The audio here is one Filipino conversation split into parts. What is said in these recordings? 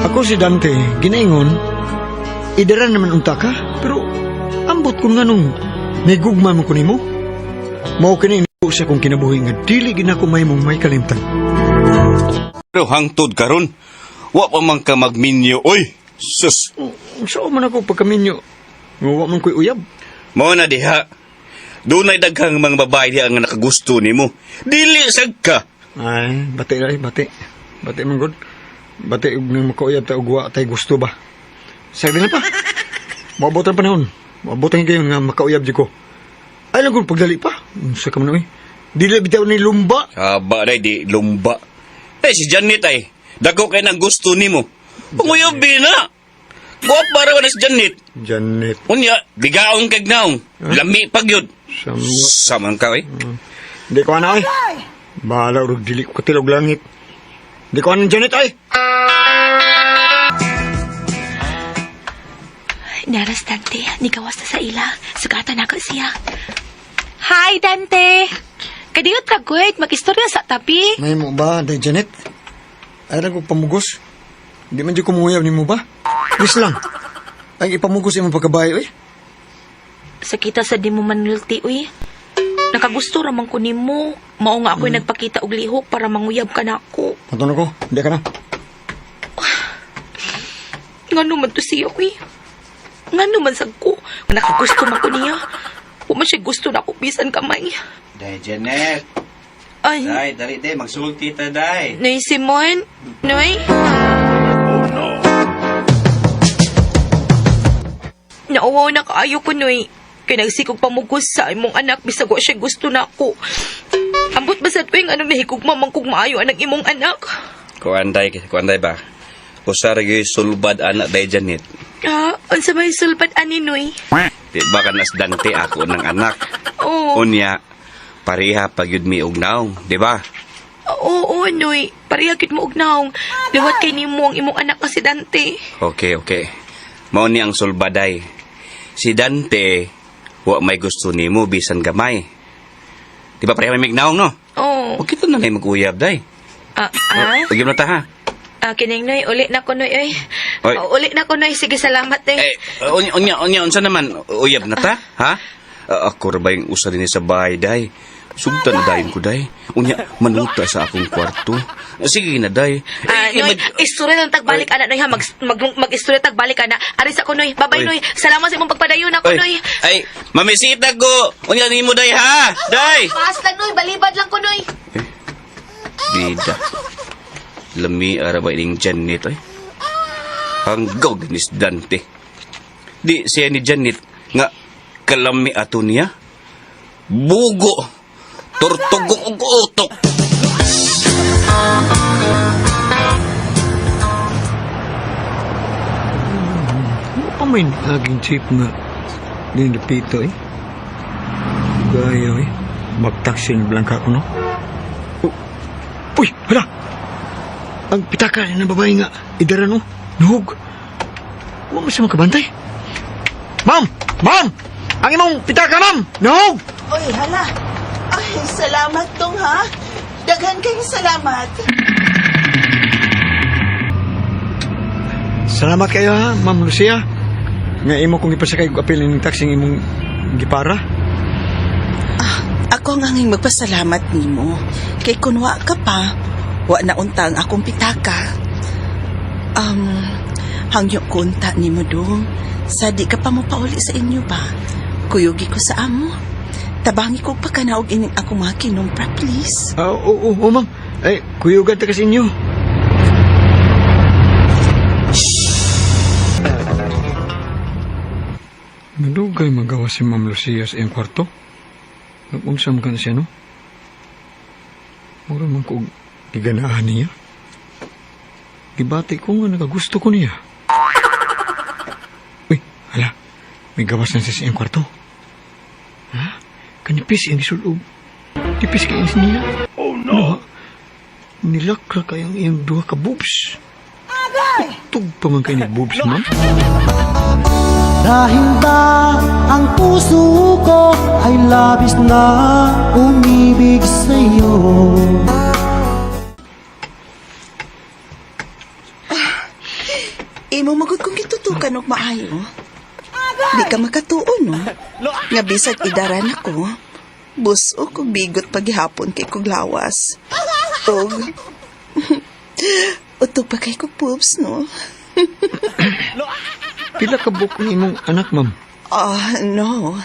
Ako si Dante, ginaingon, idara naman unta ka, pero ambot ko nga nung may gugma mo ko nimo. Mao kini sa kong kinabuhi nga dili gina ko may mong may kalimtan. Pero hangtod karon, wa pa man ka magminyo, oy! Sus! So man ako pagkaminyo, wa man ko'y uyab. Mao na diha. Doon ay daghang mga babae diha nga nakagusto nimo. Dili sad ka. Ay, bati ray, bati. Bati man gud. Bati ug nang makauyab ta ug wa tay gusto ba. Sabi na pa. Mabutan panahon. Mabutan kayo nga makauyab di ko. Ay lang gud pagdali pa. Sa ka man oy. Dili bitaw ni lumba. Haba day di lumba. Si Janet ay dako kay nang gusto nimo. Panguyabi na. Guwapa raw na si Janet. Janet. Unya, bigaong kag naong. Lami pag yun. Saman ka, eh. Di ko ana, ay. Bahala, urog dili ko katilog langit. Di ko ana, Janet, ay. Naras, Dante. Nigawas na sa ila. Sugatan ako siya. Hi, Dante. Kadiyot ka, Gwyd. Mag-istorya sa tabi. May mo ba, day Janet? Ay lang ko pamugos. Di man di ko munguyab ni mo ba? Yes lang. Ay ipamugos yung pagkabayo, eh. Sa kita sa di mo manulti, uy. Nakagusto ramang ko nimo. Mao nga ako'y nagpakita og lihok para manguyab ka na ako. Patuno ko, hindi ka na. Nga naman to siya, uy. Nga naman sag ko. Nakagusto man ko niya. Kung man siya gusto na ako, bisan kamay. Day, Janet. Ay, Day, dali, day. Magsulti ta, day. Noy Simon? Noy? Nauwaw na kaayo ko, Noy. Kaya nagsikog pamugos sa imong anak bisag wa siya gusto na ako. Ambot ba sad ko yung anong nahikog mamang kung maayo anang imong anak? Kuanday ba? Kusar yung sulbad anak day, Janet. Unsa may sulpad ani, Noy? Di ba ka nas Dante ako ng anak? Oo. Unya, pariha pag yun mi ugnaong, di ba? Oo, Noy. Parihagit mo og naong. Liwat kay nimo ang imong anak kasi Dante. Okay. Mao ni ang sulbaday. Si Dante, wa may gusto nimo bisan gamay. Di ba pareha may mignaong, no? Oo. Huwag kita na may mag-uyab, day. Pag-yam na ta, ha? Kining, Noy. Uli na ko, Noy. Oy. Oy. Uli na ko, Noy. Sige, salamat, Noy. Unsa naman, uyab na ta, ha? Ako ra ba yung usa din sa bahay, day? Sugtan na dayon ko, day. Unya, manuta sa akong kwarto. Sige na, day. Noy, istorya ng tagbalik, anak, Noy, ha? Mag-istorya tagbalik, anak. Aris ako, Noy. Babay, Noy. Salamat sa imong pagpadayon ako, Noy. Ay, mamisita ko. Unya, ni mo, day, ha? Day! Paas lang, Noy. Balibad lang ko, Noy. Bida. Lami araba ining Janet, ay. Hanggaw ginis Dante. Di siya ni Janet nga kalami ato niya. Bugo. Tortugok og utok. Ano pa may naging chip nga dinapito, eh. Gaya, eh. Magtaksin blanca ko, no? Uy, hala! Ang pitaka ng babae nga, idara, no? Nuhog. Huwag mo siya makabantay. Ma'am! Ma'am! Ang imong pitaka, ma'am! Nuhog! Oy, hala. Ay, salamat tong, ha? Daghan kayong salamat. Salamat kayo, ha, Ma'am Lucia. Nga imo kong ipasakay kong apil ng taksing imong gipara. Ako nga ngayong magpasalamat nimo. Kay kunwa ka pa, wa na unta ang akong pitaka. Hangyo kunta nimo dong. Sa di ka pa mo pauli sa inyo ba? Kuyugi ko sa amo. Tabangi ko pa ka na og ining akong mga kinumpra, please. Oo, ma'am. Ay, kuyugan ta kasi inyo. Nadugay magawa si Ma'am Lucia sa iyang kwarto. Nag-unsam ka na siya, no? Mura man ko iganahan niya. Gibati ko nga nagagusto ko niya. Uy, hala. May gawas na siya sa iyang kwarto. Ha? Kanipis iyang isulog. Tipis ka iyang niya. Oh, no! Nilakra kayang iyang duha ka boobs. Tug pa man kayo ni boobs, ma'am. Dahil ba ang puso ko ay labis na umibig sa'yo? Imo magud kung gitutukan og maayo. Di ka makatuon, no? Nga bisag idaran ako, buso kog bigot paghihapon kay kog lawas. Og utog pa kay kog poops, no? Pila ka buok ni imong anak, ma'am? No.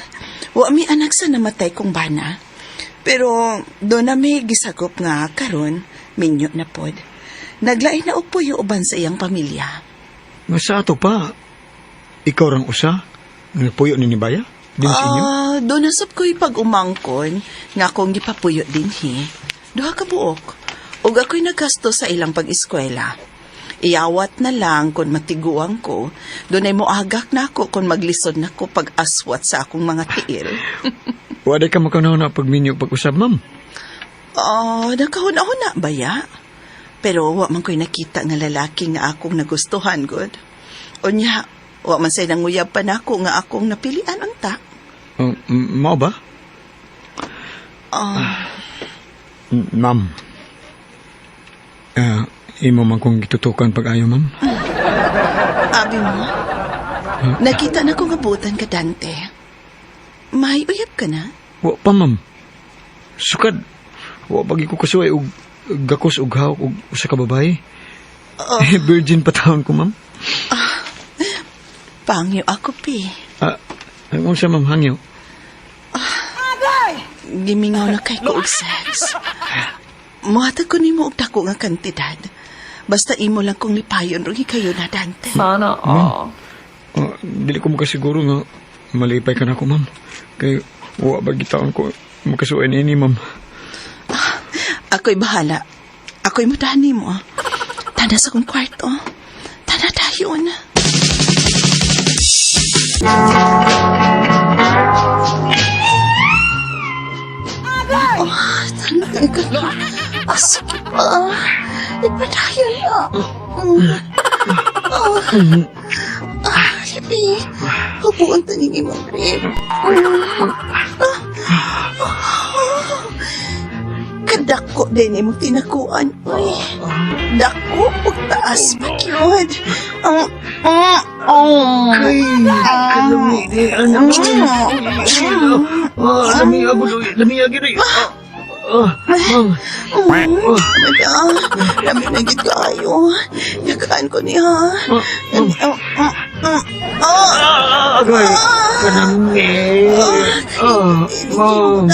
Wa mi anak sa namatay kong bana. Pero doon na may gisagop nga karon minyo na pod. Naglain na og puyo uban sa iyang pamilya. Nga sa ato pa, ikaw rang usa? Nagpuyo ni Baya? Din sa inyo? Doon na sab ko'y pag-umangkon nga akong gipapuyo din Duha ka buok. Ug ako'y naggasto sa ilang pag-eskwela. Iyawat na lang kung matiguang ko, doon ay moagak na ako kung maglisod na ko pag-aswat sa akong mga tiil. Wala ka makanaw na pagminyo pag-usab, ma'am? Nakahuna-huna ba ya? Pero wa man ko'y nakita nga lalaki nga akong nagustuhan, good. Unya, wa man say nanguyab pa nako nga akong napilian unta. Mao ba? Ma'am. Imo man kong gitutukan pag-ayo, ma'am? Abi mo, nakita na kong abutan ka, Dante. May uyab ka na? Wa pa, ma'am. Sukad. Wa bagi ko kasuway og gakos og hawak og usa ka babae. Virgin pa taon ko, ma'am. Pangyo ako, Pi. Ang unsa, ma'am, hangyo? Gimingaw na kay ko og sex. Muhatag ko ni mo og dako nga kantidad. Basta imo lang kong lipayon ro kayo na, Dante. Sana all. Dili ko makasiguro nga malipay ka na ako, ma'am. Kay wa bagi taon ko makasuway ini, ma'am. Ako'y bahala. Ako'y mudani mo. Tanda sa kong kwarto. Tanda tayo na. Tanda ka na. Sige pa. Ipadayon na. Lipi. Hubuan taning imong rib. Kadako din imong tinakuan, oy. Dako ug taas pakyod. Ay, kalami di anak. Lami aguloy, lami agiri. Ma'am. Lami na gid kayo. Yakaan ko niya. Agay, kanami. Ma'am.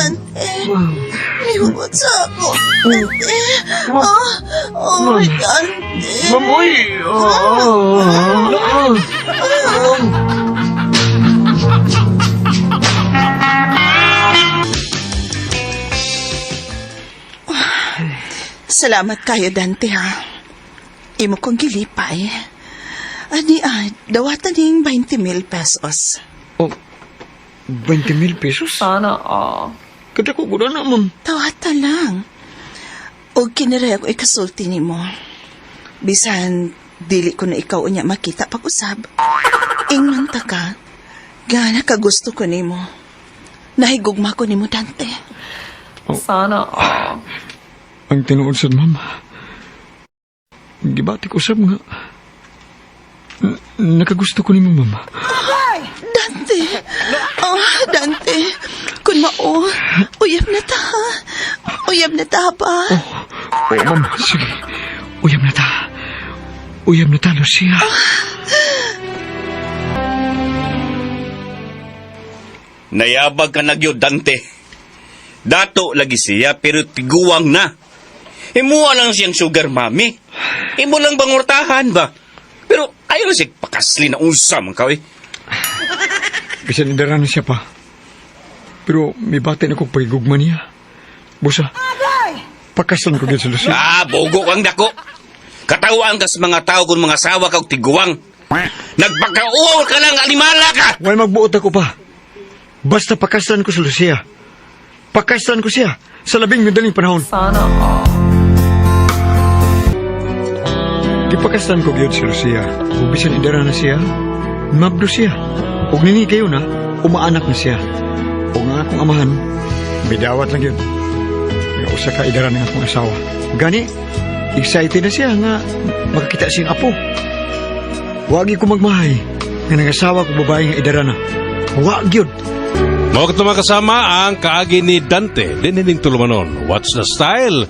Nihubot sa ako. Dante. Dante. Ma'am, uy. Salamat kayo, Dante, ha. Imo kong gilipay. Dawatan ning 20,000 pesos. 20,000 pesos? Sana all. Kada ko gula na, ma'am. Tawatan lang. O kiniray ako ikasulti ni mo. Bisan, dili ko na ikaw unya makita pag-usab. Ingman ta ka. Gana ka gusto ko ni mo. Nahigugma ko ni mo, Dante. Sana all. Ang tinuod sad, ma'am. Gibati ko sab nga. Nakagusto ko ni mo, ma'am. Dante! Dante! Kun mao, uyab na ta. Uyab na ta ba? Ma'am, sige. Uyab na ta. Uyab na ta, Lucia. Nayabag ka na gyud, Dante. Dato lagi siya pero tiguwang na. Imo lang siyang sugar mommy. Imo lang bangurtahan ba? Pero ayaw na siya pakasli na unsa man ka, eh. Bisan indara na siya pa. Pero may bati na kong pagigugma niya. Busa, pakasan ko din sa Lucia. Bogo kang dako. Katawaan ka sa mga tao kung mga sawa ka o tiguwang. Nagpakauaw ka lang, alimala ka! Wal magbuot ako pa. Basta pakasan ko sa Lucia. Pakasan ko siya sa labing madaling panahon. Sana all. Gipakastan ko gyud si Lucia. Ug bisan idara na siya, mabdo siya. Ug nini kayo na, umaanak na siya. Ug nga akong amahan, bidawat lang yun. Nga usa ka idara ng akong asawa. Gani, excited na siya nga makakita siyang apo. Wagi ko magmahay. Nga nangasawa ko babae nga idara na. Wag yun. Mga katulong kasama ang kaagi ni Dante. Dinining tulumanon. What's the style?